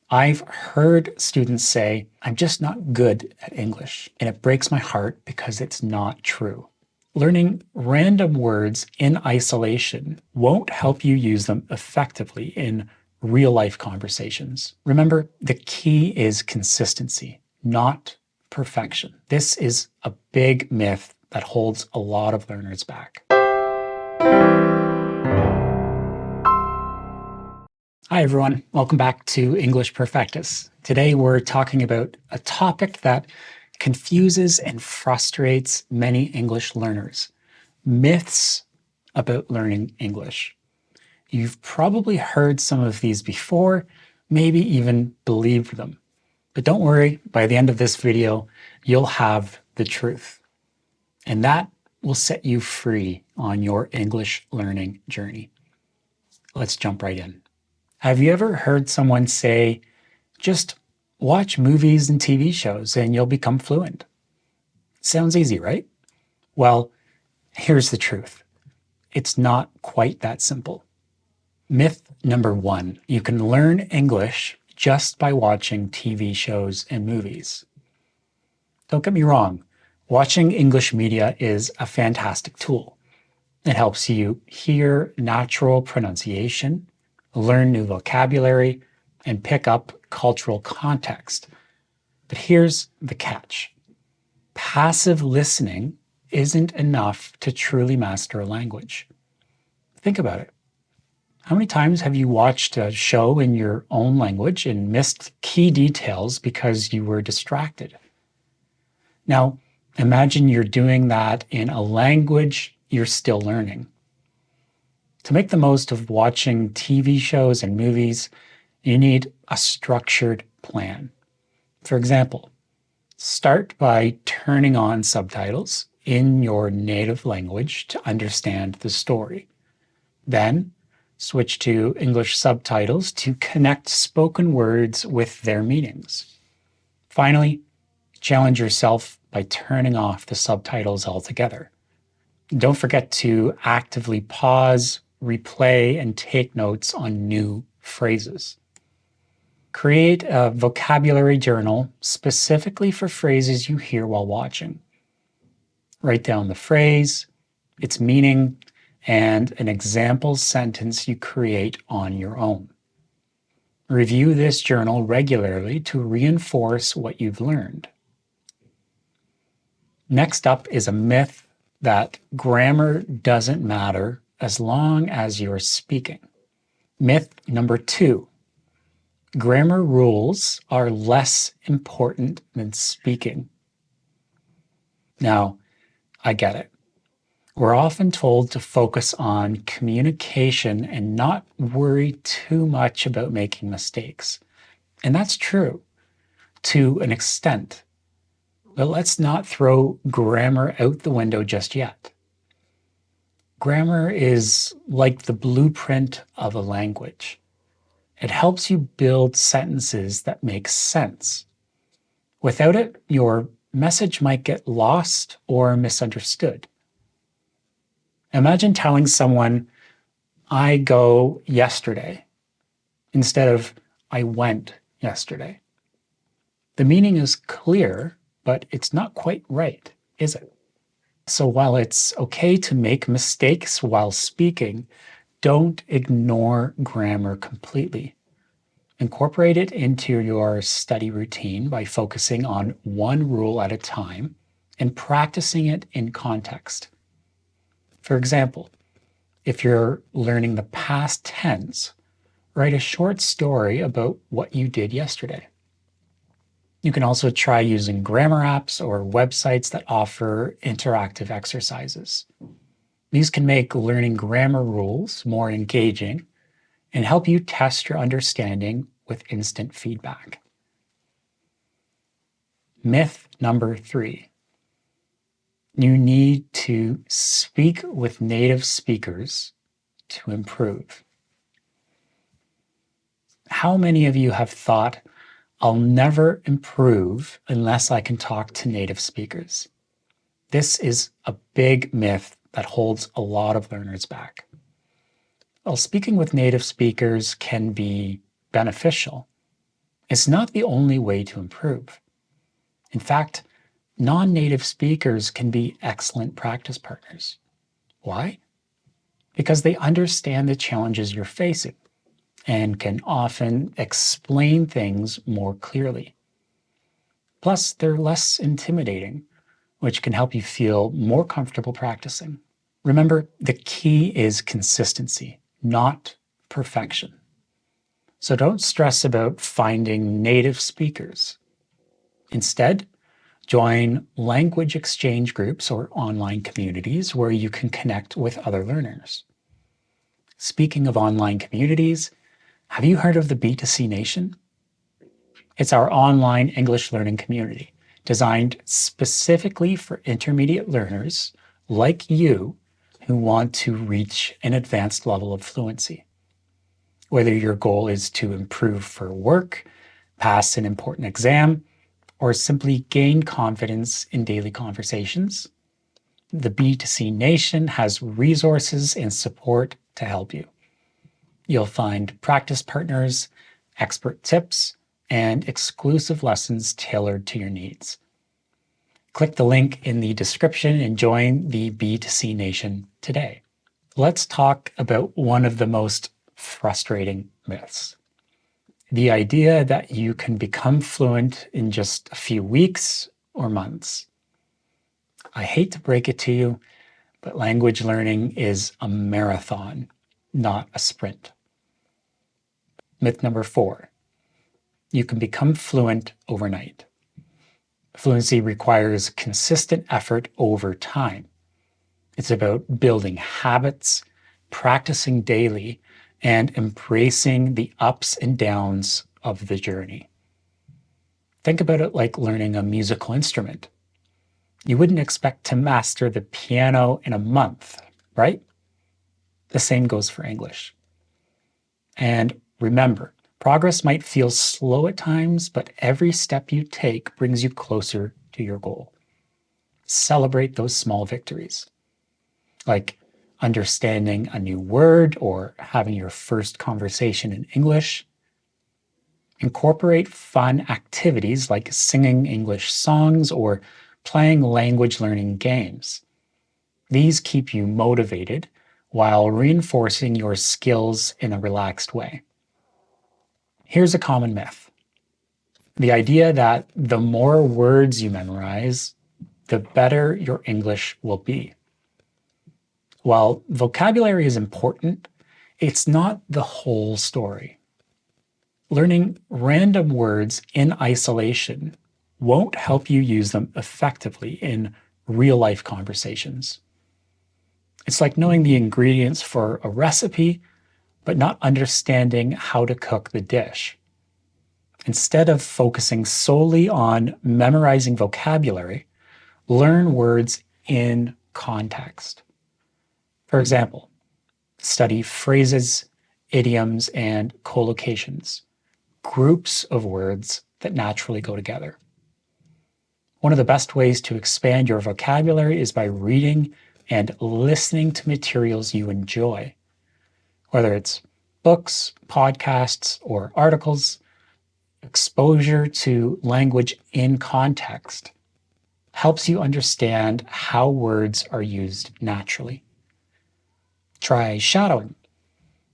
I've heard students say, I'm just not good at English, and it breaks my heart because it's not true. Learning random words in isolation won't help you use them effectively in real-life conversations. Remember, the key is consistency, not perfection. This is a big myth that holds a lot of learners back. Hi everyone, welcome back to English Perfectus. Today we're talking about a topic that confuses and frustrates many English learners: myths about learning English. You've probably heard some of these before, maybe even believed them. But don't worry, by the end of this video, you'll have the truth. And that will set you free on your English learning journey. Let's jump right in. Have you ever heard someone say, just watch movies and TV shows and you'll become fluent? Sounds easy, right? Well, here's the truth. It's not quite that simple. Myth number one, you can learn English just by watching TV shows and movies. Don't get me wrong, watching English media is a fantastic tool. It helps you hear natural pronunciation, learn new vocabulary, and pick up cultural context. But here's the catch. Passive listening isn't enough to truly master a language. Think about it. How many times have you watched a show in your own language and missed key details because you were distracted? Now, imagine you're doing that in a language you're still learning. To make the most of watching TV shows and movies, you need a structured plan. For example, start by turning on subtitles in your native language to understand the story. Then, switch to English subtitles to connect spoken words with their meanings. Finally, challenge yourself by turning off the subtitles altogether. Don't forget to actively pause, replay, and take notes on new phrases. Create a vocabulary journal specifically for phrases you hear while watching. Write down the phrase, its meaning, and an example sentence you create on your own. Review this journal regularly to reinforce what you've learned. Next up is a myth that grammar doesn't matter as long as you're speaking. Myth number two, grammar rules are less important than speaking. Now, I get it. We're often told to focus on communication and not worry too much about making mistakes. And that's true to an extent. But let's not throw grammar out the window just yet. Grammar is like the blueprint of a language. It helps you build sentences that make sense. Without it, your message might get lost or misunderstood. Imagine telling someone, I go yesterday, instead of I went yesterday. The meaning is clear, but it's not quite right, is it? So while it's okay to make mistakes while speaking, don't ignore grammar completely. Incorporate it into your study routine by focusing on one rule at a time and practicing it in context. For example, if you're learning the past tense, write a short story about what you did yesterday. You can also try using grammar apps or websites that offer interactive exercises. These can make learning grammar rules more engaging and help you test your understanding with instant feedback. Myth number three, you need to speak with native speakers to improve. How many of you have thought, I'll never improve unless I can talk to native speakers? This is a big myth that holds a lot of learners back. While speaking with native speakers can be beneficial, It's not the only way to improve. In fact, non-native speakers can be excellent practice partners. Why? Because they understand the challenges you're facing and can often explain things more clearly. Plus, they're less intimidating, which can help you feel more comfortable practicing. Remember, the key is consistency, not perfection. So don't stress about finding native speakers. Instead, join language exchange groups or online communities where you can connect with other learners. Speaking of online communities, have you heard of the B2C Nation? It's our online English learning community designed specifically for intermediate learners like you who want to reach an advanced level of fluency. Whether your goal is to improve for work, pass an important exam, or simply gain confidence in daily conversations, the B2C Nation has resources and support to help you. You'll find practice partners, expert tips, and exclusive lessons tailored to your needs. Click the link in the description and join the B2C Nation today. Let's talk about one of the most frustrating myths. The idea that you can become fluent in just a few weeks or months. I hate to break it to you, but language learning is a marathon, not a sprint. Myth number 4. You can become fluent overnight. Fluency requires consistent effort over time. It's about building habits, practicing daily, and embracing the ups and downs of the journey. Think about it like learning a musical instrument. You wouldn't expect to master the piano in a month, right? The same goes for English. And remember, progress might feel slow at times, but every step you take brings you closer to your goal. Celebrate those small victories, like understanding a new word or having your first conversation in English. Incorporate fun activities like singing English songs or playing language learning games. These keep you motivated while reinforcing your skills in a relaxed way. Here's a common myth. The idea that the more words you memorize, the better your English will be. While vocabulary is important, it's not the whole story. Learning random words in isolation won't help you use them effectively in real-life conversations. It's like knowing the ingredients for a recipe, but not understanding how to cook the dish. Instead of focusing solely on memorizing vocabulary, learn words in context. For example, study phrases, idioms, and collocations, groups of words that naturally go together. One of the best ways to expand your vocabulary is by reading and listening to materials you enjoy. Whether it's books, podcasts, or articles, exposure to language in context helps you understand how words are used naturally. Try shadowing.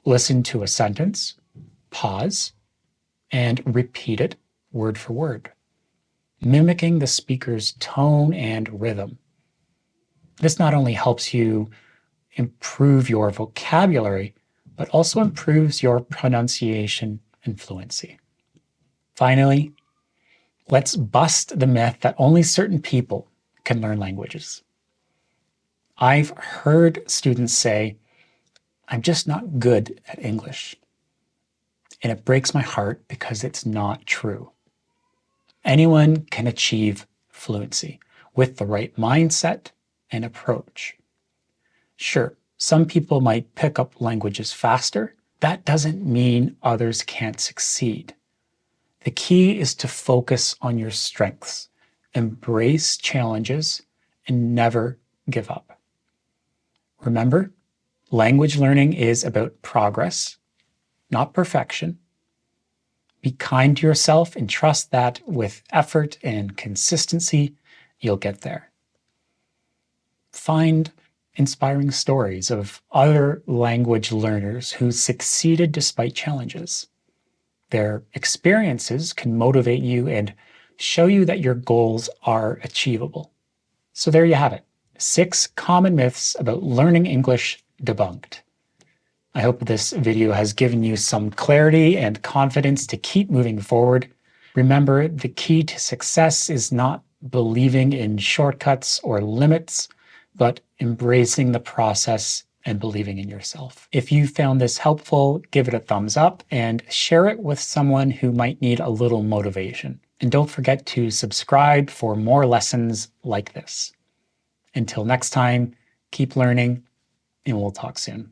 Listen to a sentence, pause, and repeat it word for word, mimicking the speaker's tone and rhythm. This not only helps you improve your vocabulary, but also improves your pronunciation and fluency. Finally, let's bust the myth that only certain people can learn languages. I've heard students say, "I'm just not good at English." And it breaks my heart because it's not true. Anyone can achieve fluency with the right mindset and approach. Sure, some people might pick up languages faster. That doesn't mean others can't succeed. The key is to focus on your strengths, embrace challenges, and never give up. Remember, language learning is about progress, not perfection. Be kind to yourself and trust that with effort and consistency, you'll get there. Find inspiring stories of other language learners who succeeded despite challenges. Their experiences can motivate you and show you that your goals are achievable. So there you have it, 6 common myths about learning English debunked. I hope this video has given you some clarity and confidence to keep moving forward. Remember, the key to success is not believing in shortcuts or limits, but embracing the process and believing in yourself. If you found this helpful, give it a thumbs up and share it with someone who might need a little motivation. And don't forget to subscribe for more lessons like this. Until next time, keep learning, and we'll talk soon.